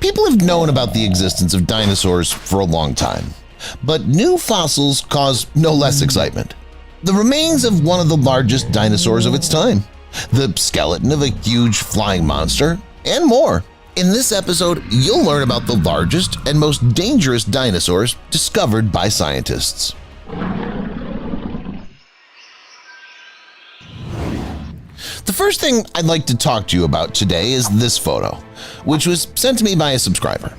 People have known about the existence of dinosaurs for a long time, but new fossils cause no less excitement. The remains of one of the largest dinosaurs of its time, the skeleton of a huge flying monster, and more. In this episode, you'll learn about the largest and most dangerous dinosaurs discovered by scientists. The first thing I'd like to talk to you about today is this photo, which was sent to me by a subscriber.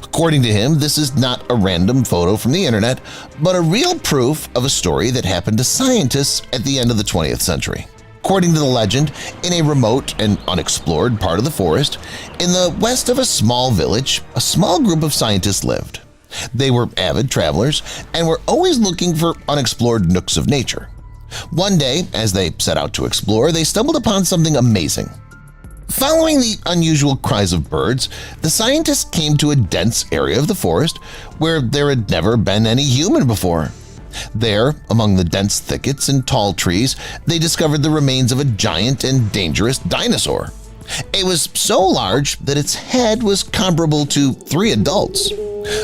According to him, this is not a random photo from the internet, but a real proof of a story that happened to scientists at the end of the 20th century. According to the legend, in a remote and unexplored part of the forest, in the west of a small village, a small group of scientists lived. They were avid travelers and were always looking for unexplored nooks of nature. One day, as they set out to explore, they stumbled upon something amazing. Following the unusual cries of birds, the scientists came to a dense area of the forest where there had never been any human before. There, among the dense thickets and tall trees, they discovered the remains of a giant and dangerous dinosaur. It was so large that its head was comparable to 3 adults.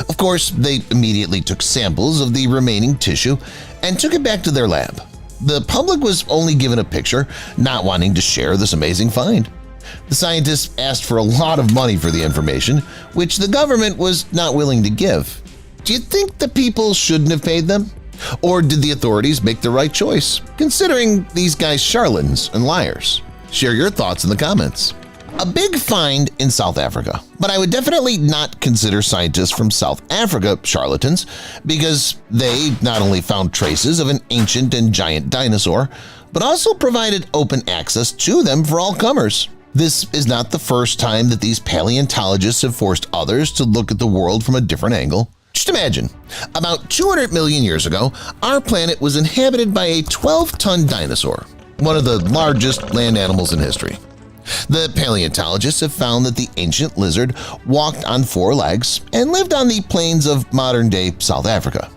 Of course, they immediately took samples of the remaining tissue and took it back to their lab. The public was only given a picture, not wanting to share this amazing find. The scientists asked for a lot of money for the information, which the government was not willing to give. Do you think the people shouldn't have paid them? Or did the authorities make the right choice, considering these guys charlatans and liars? Share your thoughts in the comments. A big find in South Africa, but I would definitely not consider scientists from South Africa charlatans because they not only found traces of an ancient and giant dinosaur, but also provided open access to them for all comers. This is not the first time that these paleontologists have forced others to look at the world from a different angle. Just imagine, about 200 million years ago, our planet was inhabited by a 12-ton dinosaur, one of the largest land animals in history. The paleontologists have found that the ancient lizard walked on 4 legs and lived on the plains of modern-day South Africa.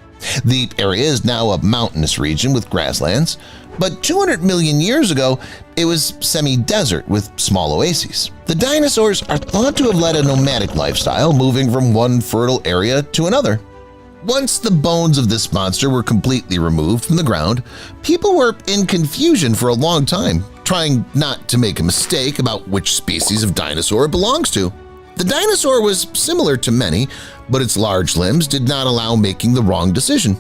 The area is now a mountainous region with grasslands, but 200 million years ago, it was semi-desert with small oases. The dinosaurs are thought to have led a nomadic lifestyle, moving from one fertile area to another. Once the bones of this monster were completely removed from the ground, people were in confusion for a long time, trying not to make a mistake about which species of dinosaur it belongs to. The dinosaur was similar to many, but its large limbs did not allow making the wrong decision.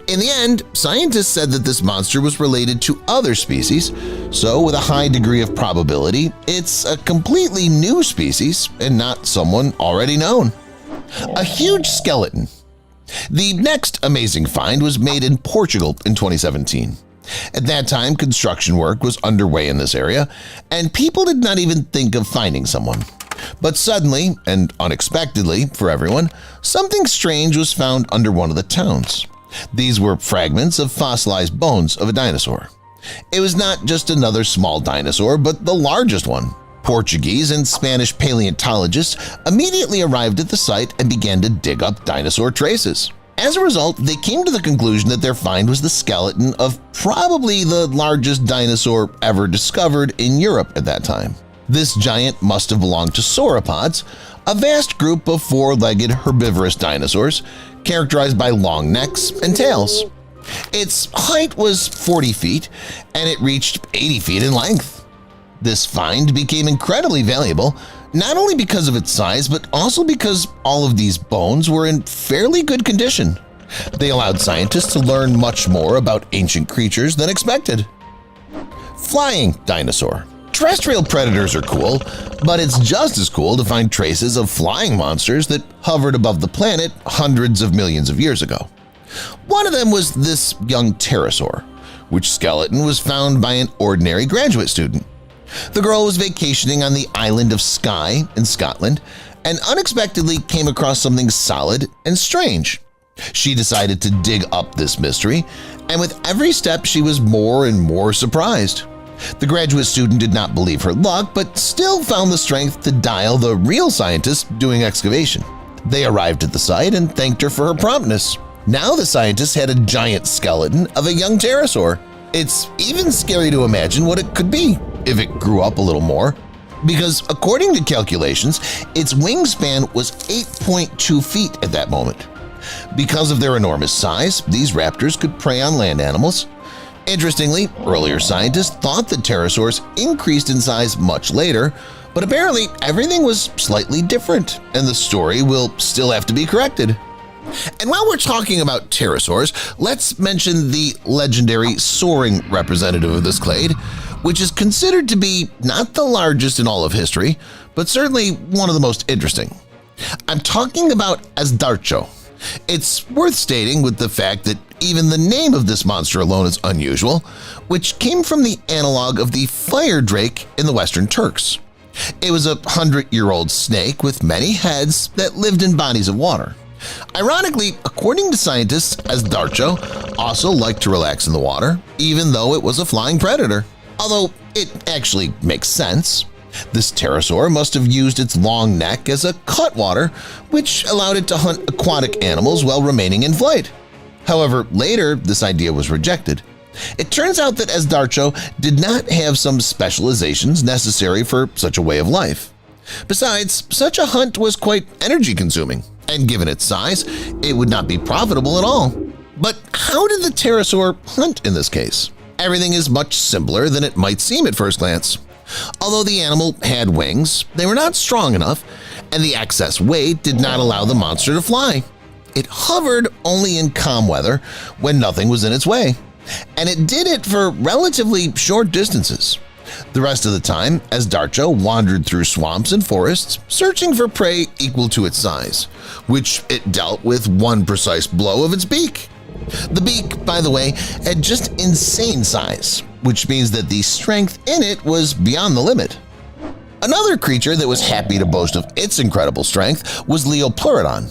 In the end, scientists said that this monster was related to other species, so with a high degree of probability, it's a completely new species and not someone already known. A huge skeleton. The next amazing find was made in Portugal in 2017. At that time, construction work was underway in this area, and people did not even think of finding someone. But suddenly, and unexpectedly for everyone, something strange was found under one of the towns. These were fragments of fossilized bones of a dinosaur. It was not just another small dinosaur, but the largest one. Portuguese and Spanish paleontologists immediately arrived at the site and began to dig up dinosaur traces. As a result, they came to the conclusion that their find was the skeleton of probably the largest dinosaur ever discovered in Europe at that time. This giant must have belonged to sauropods, a vast group of 4-legged herbivorous dinosaurs characterized by long necks and tails. Its height was 40 feet, and it reached 80 feet in length. This find became incredibly valuable, not only because of its size, but also because all of these bones were in fairly good condition. They allowed scientists to learn much more about ancient creatures than expected. Flying dinosaur. Terrestrial predators are cool, but it's just as cool to find traces of flying monsters that hovered above the planet hundreds of millions of years ago. One of them was this young pterosaur, which skeleton was found by an ordinary graduate student. The girl was vacationing on the island of Skye in Scotland and unexpectedly came across something solid and strange. She decided to dig up this mystery, and with every step she was more and more surprised. The graduate student did not believe her luck, but still found the strength to dial the real scientists doing excavation. They arrived at the site and thanked her for her promptness. Now the scientists had a giant skeleton of a young pterosaur. It's even scary to imagine what it could be if it grew up a little more. because according to calculations, its wingspan was 8.2 feet at that moment. Because of their enormous size, these raptors could prey on land animals. Interestingly, earlier scientists thought that pterosaurs increased in size much later, but apparently everything was slightly different, and the story will still have to be corrected. And while we're talking about pterosaurs, let's mention the legendary soaring representative of this clade, which is considered to be not the largest in all of history, but certainly one of the most interesting. I'm talking about Azdarcho. It's worth stating with the fact that even the name of this monster alone is unusual, which came from the analog of the fire drake in the Western Turks. It was a 100-year-old snake with many heads that lived in bodies of water. Ironically, according to scientists, Azdarcho also liked to relax in the water, even though it was a flying predator. Although it actually makes sense. This pterosaur must have used its long neck as a cutwater, which allowed it to hunt aquatic animals while remaining in flight. However, later this idea was rejected. It turns out that Azdarcho did not have some specializations necessary for such a way of life. Besides, such a hunt was quite energy-consuming, and given its size, it would not be profitable at all. But how did the pterosaur hunt in this case? Everything is much simpler than it might seem at first glance. Although the animal had wings, they were not strong enough, and the excess weight did not allow the monster to fly. It hovered only in calm weather when nothing was in its way, and it did it for relatively short distances. The rest of the time, Azdarcho wandered through swamps and forests, searching for prey equal to its size, which it dealt with one precise blow of its beak. The beak, by the way, had just insane size, which means that the strength in it was beyond the limit. Another creature that was happy to boast of its incredible strength was Leopleurodon.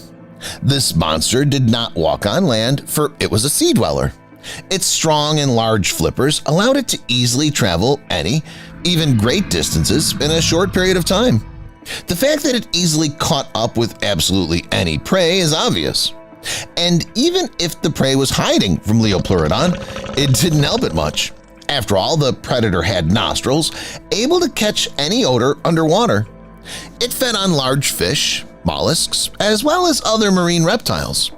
This monster did not walk on land, for it was a sea dweller. Its strong and large flippers allowed it to easily travel any, even great distances in a short period of time. The fact that it easily caught up with absolutely any prey is obvious. And even if the prey was hiding from Leopleurodon, it didn't help it much. After all, the predator had nostrils, able to catch any odor underwater. It fed on large fish, mollusks, as well as other marine reptiles.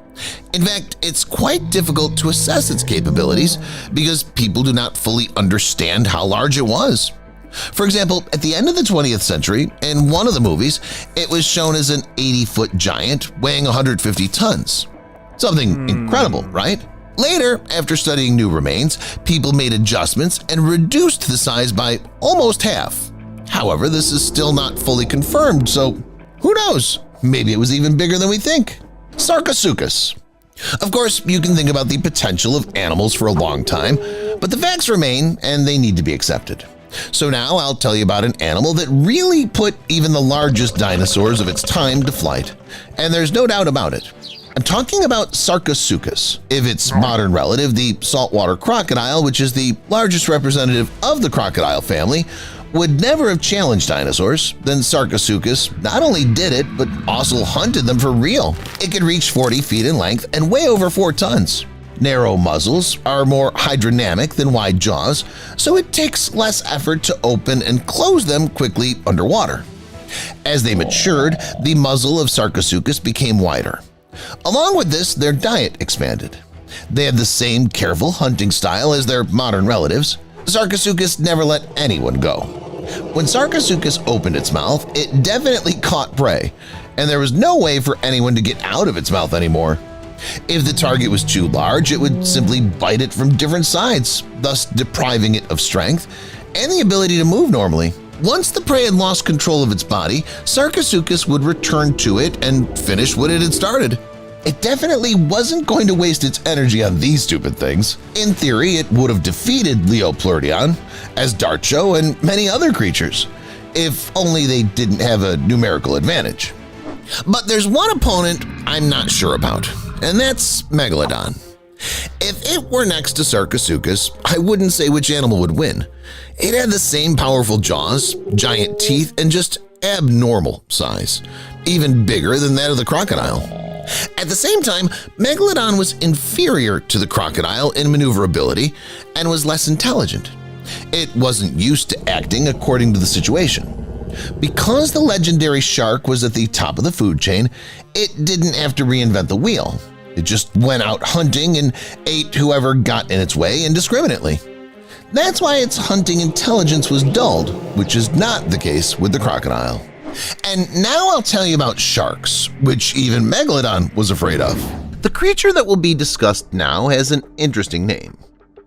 In fact, it's quite difficult to assess its capabilities because people do not fully understand how large it was. For example, at the end of the 20th century, in one of the movies, it was shown as an 80-foot giant weighing 150 tons. Something incredible, right? Later, after studying new remains, people made adjustments and reduced the size by almost half. However, this is still not fully confirmed, so who knows? Maybe it was even bigger than we think. Sarcosuchus. Of course, you can think about the potential of animals for a long time, but the facts remain and they need to be accepted. So now I'll tell you about an animal that really put even the largest dinosaurs of its time to flight, and there's no doubt about it. I'm talking about Sarcosuchus, if its modern relative, the saltwater crocodile, which is the largest representative of the crocodile family, would never have challenged dinosaurs, then Sarcosuchus not only did it, but also hunted them for real. It could reach 40 feet in length and weigh over 4 tons. Narrow muzzles are more hydrodynamic than wide jaws, so it takes less effort to open and close them quickly underwater. As they matured, the muzzle of Sarcosuchus became wider. Along with this, their diet expanded. They had the same careful hunting style as their modern relatives. Sarcosuchus never let anyone go. When Sarcosuchus opened its mouth, it definitely caught prey, and there was no way for anyone to get out of its mouth anymore. If the target was too large, it would simply bite it from different sides, thus depriving it of strength and the ability to move normally. Once the prey had lost control of its body, Sarcosuchus would return to it and finish what it had started. It definitely wasn't going to waste its energy on these stupid things. In theory, it would have defeated Leopleurodon, Azdarcho, and many other creatures, if only they didn't have a numerical advantage. But there's one opponent I'm not sure about, and that's Megalodon. If it were next to Sarcosuchus, I wouldn't say which animal would win. It had the same powerful jaws, giant teeth, and just abnormal size, even bigger than that of the crocodile. At the same time, Megalodon was inferior to the crocodile in maneuverability and was less intelligent. It wasn't used to acting according to the situation. Because the legendary shark was at the top of the food chain, it didn't have to reinvent the wheel. It just went out hunting and ate whoever got in its way indiscriminately. That's why its hunting intelligence was dulled, which is not the case with the crocodile. And now I'll tell you about sharks, which even Megalodon was afraid of. The creature that will be discussed now has an interesting name.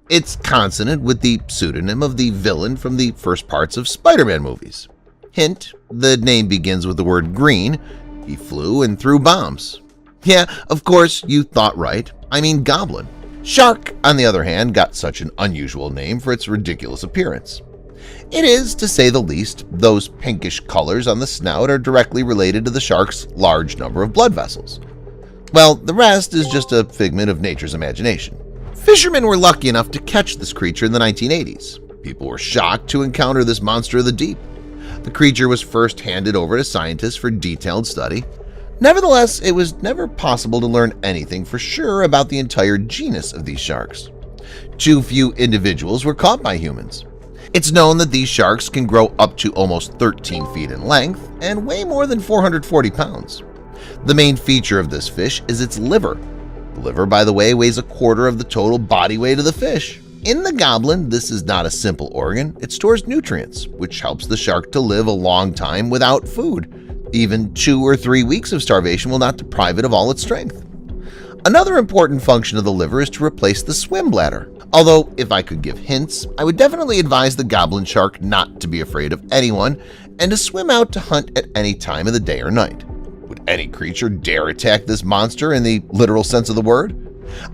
It's consonant with the pseudonym of the villain from the first parts of Spider-Man movies. Hint, the name begins with the word green. He flew and threw bombs. Yeah, of course, you thought right. I mean goblin. Shark, on the other hand, got such an unusual name for its ridiculous appearance. It is, to say the least, those pinkish colors on the snout are directly related to the shark's large number of blood vessels. Well, the rest is just a figment of nature's imagination. Fishermen were lucky enough to catch this creature in the 1980s. People were shocked to encounter this monster of the deep. The creature was first handed over to scientists for detailed study. Nevertheless, it was never possible to learn anything for sure about the entire genus of these sharks. Too few individuals were caught by humans. It's known that these sharks can grow up to almost 13 feet in length and weigh more than 440 pounds. The main feature of this fish is its liver. The liver, by the way, weighs a quarter of the total body weight of the fish. In the goblin, this is not a simple organ. It stores nutrients, which helps the shark to live a long time without food. Even 2 or 3 weeks of starvation will not deprive it of all its strength. Another important function of the liver is to replace the swim bladder. Although, if I could give hints, I would definitely advise the goblin shark not to be afraid of anyone and to swim out to hunt at any time of the day or night. Would any creature dare attack this monster in the literal sense of the word?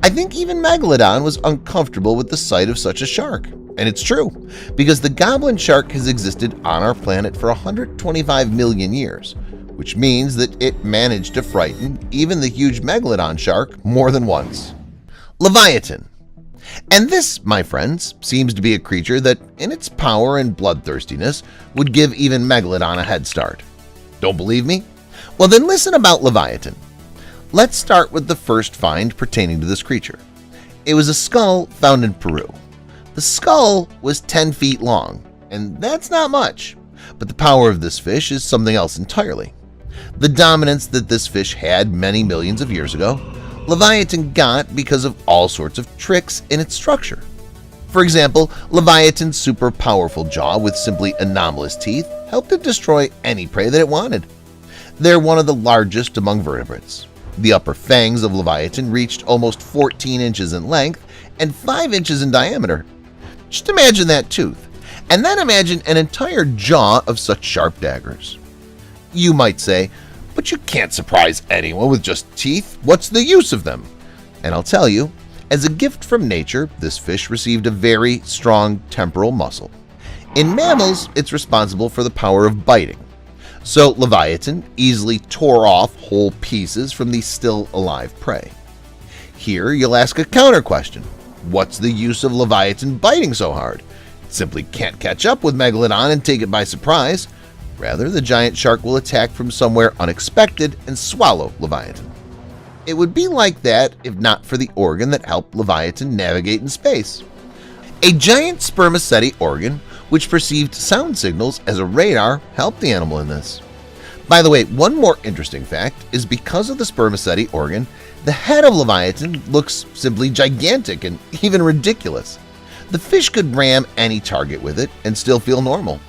I think even Megalodon was uncomfortable with the sight of such a shark. And it's true, because the goblin shark has existed on our planet for 125 million years, which means that it managed to frighten even the huge Megalodon shark more than once. Leviathan. And this, my friends, seems to be a creature that, in its power and bloodthirstiness, would give even Megalodon a head start. Don't believe me? Well, then listen about Leviathan. Let's start with the first find pertaining to this creature. It was a skull found in Peru. The skull was 10 feet long, and that's not much, but the power of this fish is something else entirely. The dominance that this fish had many millions of years ago, Leviathan got because of all sorts of tricks in its structure. For example, Leviathan's super powerful jaw with simply anomalous teeth helped it destroy any prey that it wanted. They're one of the largest among vertebrates. The upper fangs of Leviathan reached almost 14 inches in length and 5 inches in diameter. Just imagine that tooth, and then imagine an entire jaw of such sharp daggers. You might say, but you can't surprise anyone with just teeth. What's the use of them? And I'll tell you, as a gift from nature, this fish received a very strong temporal muscle. In mammals, it's responsible for the power of biting. So Leviathan easily tore off whole pieces from the still alive prey. Here you'll ask a counter question. What's the use of Leviathan biting so hard? It simply can't catch up with Megalodon and take it by surprise. Rather, the giant shark will attack from somewhere unexpected and swallow Leviathan. It would be like that if not for the organ that helped Leviathan navigate in space. A giant spermaceti organ which perceived sound signals as a radar helped the animal in this. By the way, one more interesting fact is because of the spermaceti organ, the head of Leviathan looks simply gigantic and even ridiculous. The fish could ram any target with it and still feel normal.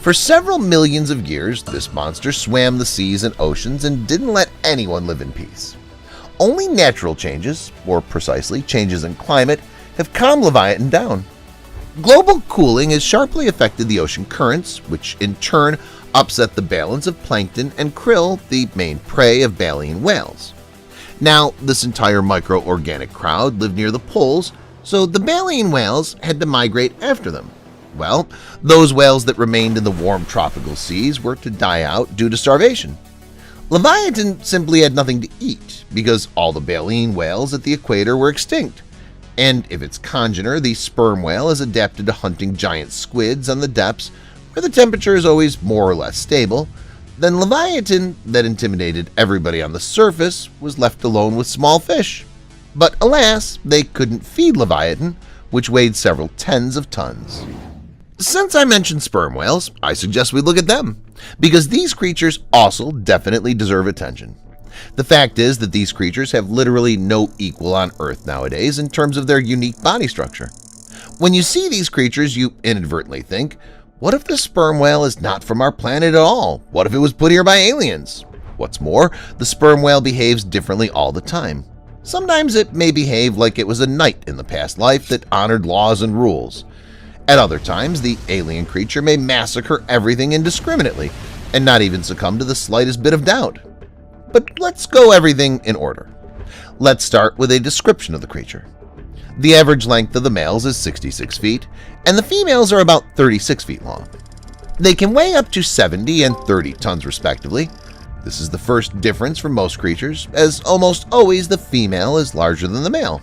For several millions of years, this monster swam the seas and oceans and didn't let anyone live in peace. Only natural changes, or precisely changes in climate, have calmed Leviathan down. Global cooling has sharply affected the ocean currents, which in turn upset the balance of plankton and krill, the main prey of baleen whales. Now, this entire microorganic crowd lived near the poles, so the baleen whales had to migrate after them. Well, those whales that remained in the warm tropical seas were to die out due to starvation. Leviathan simply had nothing to eat because all the baleen whales at the equator were extinct. And if its congener, the sperm whale, is adapted to hunting giant squids on the depths where the temperature is always more or less stable, then Leviathan, that intimidated everybody on the surface, was left alone with small fish. But alas, they couldn't feed Leviathan, which weighed several tens of tons. Since I mentioned sperm whales, I suggest we look at them. because these creatures also definitely deserve attention. The fact is that these creatures have literally no equal on Earth nowadays in terms of their unique body structure. When you see these creatures, you inadvertently think, what if the sperm whale is not from our planet at all? What if it was put here by aliens? What's more, the sperm whale behaves differently all the time. Sometimes it may behave like it was a knight in the past life that honored laws and rules. At other times, the alien creature may massacre everything indiscriminately and not even succumb to the slightest bit of doubt. But let's go everything in order. Let's start with a description of the creature. The average length of the males is 66 feet, and the females are about 36 feet long. They can weigh up to 70 and 30 tons respectively. This is the first difference from most creatures, as almost always the female is larger than the male.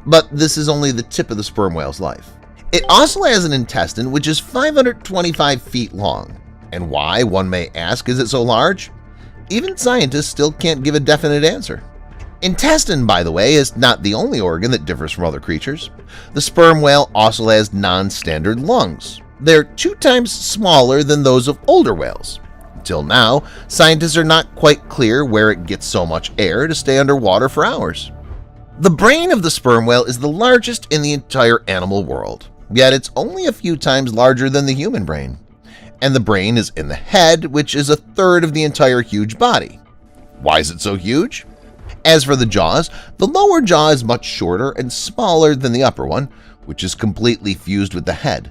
But this is only the tip of the sperm whale's life. It also has an intestine which is 525 feet long. And why, one may ask, is it so large? Even scientists still can't give a definite answer. Intestine, by the way, is not the only organ that differs from other creatures. The sperm whale also has non-standard lungs. They're 2 times smaller than those of older whales. Until now, scientists are not quite clear where it gets so much air to stay underwater for hours. The brain of the sperm whale is the largest in the entire animal world, yet it's only a few times larger than the human brain. And the brain is in the head, which is 1/3 of the entire huge body. Why is it so huge? As for the jaws, the lower jaw is much shorter and smaller than the upper one, which is completely fused with the head.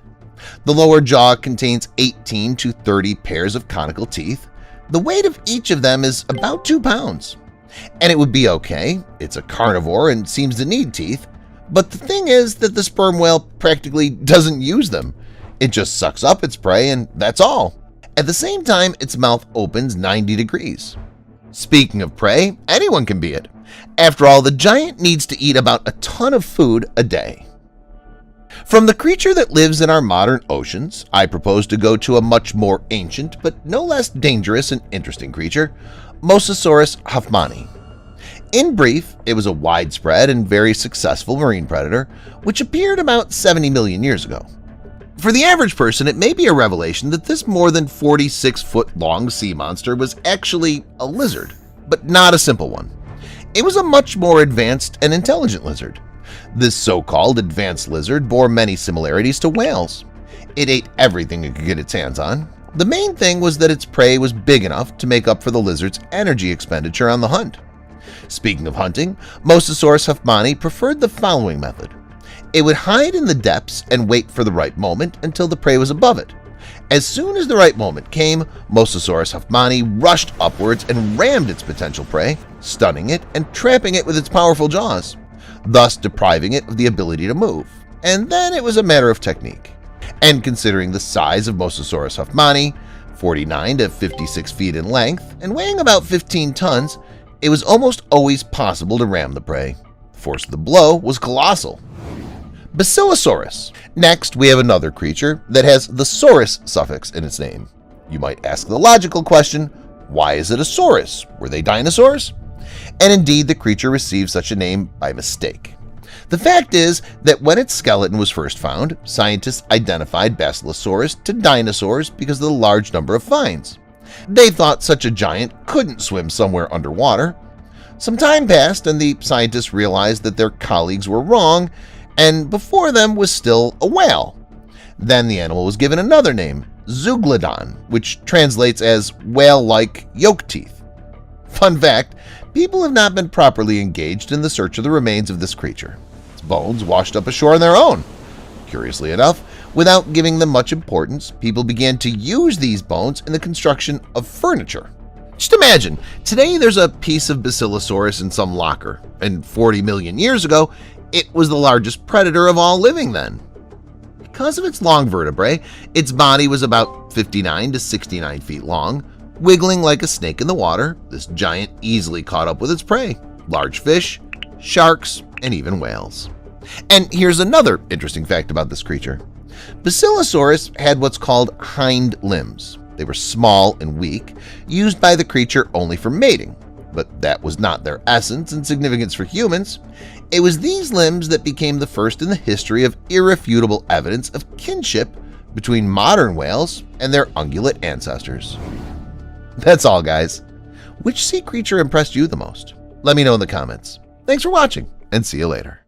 The lower jaw contains 18 to 30 pairs of conical teeth. The weight of each of them is about 2 pounds. And it would be okay, it's a carnivore and seems to need teeth, but the thing is that the sperm whale practically doesn't use them. It just sucks up its prey and that's all. At the same time, its mouth opens 90 degrees. Speaking of prey, anyone can be it. After all, the giant needs to eat about a ton of food a day. From the creature that lives in our modern oceans, I propose to go to a much more ancient but no less dangerous and interesting creature, Mosasaurus huffmani. In brief, it was a widespread and very successful marine predator which appeared about 70 million years ago. For the average person, it may be a revelation that this more than 46-foot-long sea monster was actually a lizard, but not a simple one. It was a much more advanced and intelligent lizard. This so-called advanced lizard bore many similarities to whales. It ate everything it could get its hands on. The main thing was that its prey was big enough to make up for the lizard's energy expenditure on the hunt. Speaking of hunting, Mosasaurus huffmani preferred the following method. It would hide in the depths and wait for the right moment until the prey was above it. As soon as the right moment came, Mosasaurus huffmani rushed upwards and rammed its potential prey, stunning it and trapping it with its powerful jaws, thus depriving it of the ability to move. And then it was a matter of technique. And considering the size of Mosasaurus huffmani, 49 to 56 feet in length and weighing about 15 tons, it was almost always possible to ram the prey. The force of the blow was colossal. Basilosaurus. Next, we have another creature that has the saurus suffix in its name. You might ask the logical question, why is it a saurus? Were they dinosaurs? And indeed, the creature received such a name by mistake. The fact is that when its skeleton was first found, scientists identified Basilosaurus to dinosaurs because of the large number of finds. They thought such a giant couldn't swim somewhere underwater. Some time passed and the scientists realized that their colleagues were wrong, and before them was still a whale. Then the animal was given another name, Zeuglodon, which translates as whale-like yolk teeth. Fun fact, people have not been properly engaged in the search of the remains of this creature. Its bones washed up ashore on their own. Curiously enough, without giving them much importance, people began to use these bones in the construction of furniture. Just imagine, today there's a piece of Basilosaurus in some locker, and 40 million years ago, it was the largest predator of all living then. Because of its long vertebrae, its body was about 59 to 69 feet long. Wiggling like a snake in the water, this giant easily caught up with its prey, large fish, sharks, and even whales. And here's another interesting fact about this creature. Basilosaurus had what's called hind limbs. They were small and weak, used by the creature only for mating. But that was not their essence and significance for humans. It was these limbs that became the first in the history of irrefutable evidence of kinship between modern whales and their ungulate ancestors. That's all, guys. Which sea creature impressed you the most? Let me know in the comments. Thanks for watching, and see you later.